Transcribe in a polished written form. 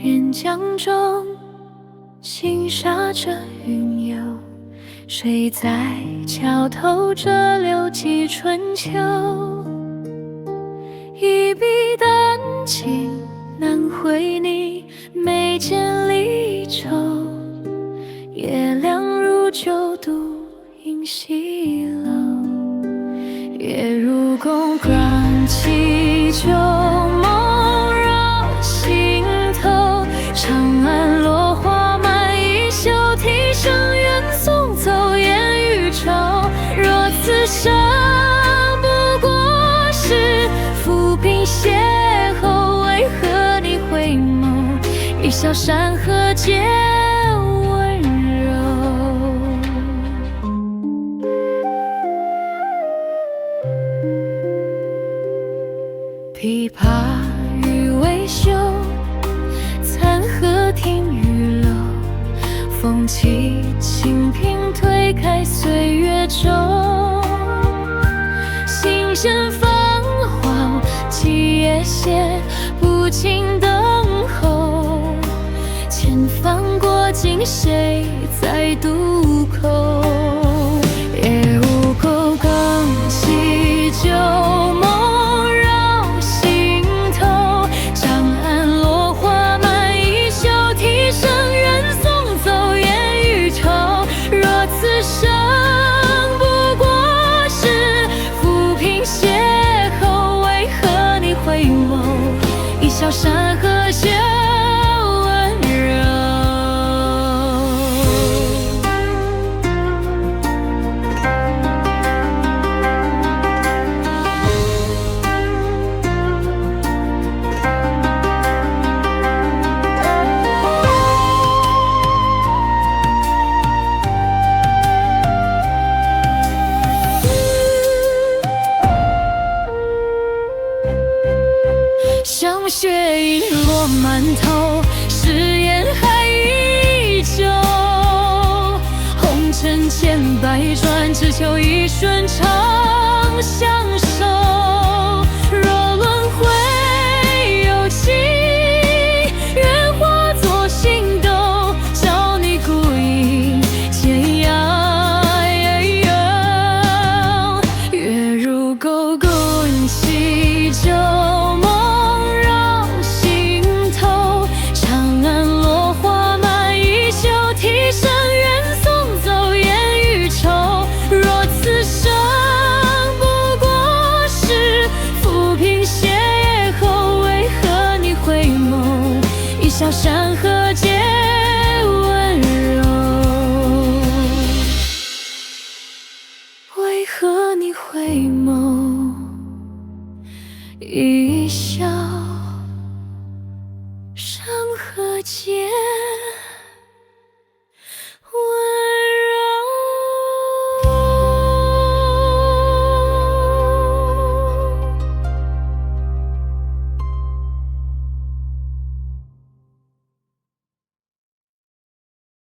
人江中，轻纱着云游，谁在桥头折柳记春秋？一笔丹青难绘你眉间离愁，夜凉如酒，独饮西楼。月入宫，观其旧梦绕心头。长安落花满衣袖，啼声远送走烟雨愁。若此生不过是浮萍邂逅，为何你回眸，一笑山河皆温柔。琵琶欲为休，残荷听雨漏。风起清平，推开岁月舟。心弦芳华，几夜歇，不尽等候。千帆过尽，谁在渡口？夜无钩，更起旧梦绕心头。长安落花满衣袖，啼声远送走烟雨愁。若此生不过是浮萍邂逅，为何你回眸，一笑山河皆温柔。香雪已落满头，誓言还依旧。红尘千百转，只求一瞬长相守。若轮回有情，愿化作星斗，照你孤影天涯。月入钩，滚起旧梦绕心头。长安落花满衣袖，啼声远送走烟雨愁。若此生不过是浮萍邂逅，为何你回眸，一笑山河皆温柔。为何你回眸，